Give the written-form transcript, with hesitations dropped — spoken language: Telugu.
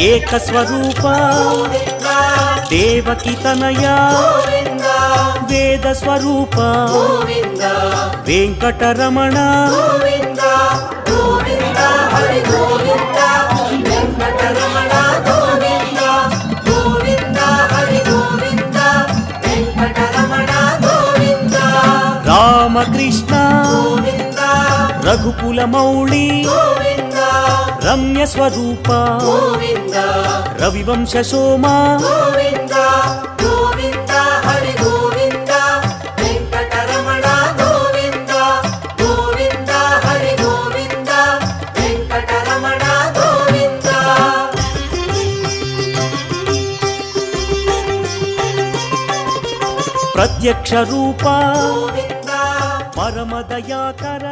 ఏకస్వరూప దేవకి తనయా వేద స్వరూప వెంకటరమణ రామకృష్ణ రఘుకుల మౌళి రమ్య స్వరూప రవివంశ సోమా ప్రత్యక్ష రూప పరమ దయాకర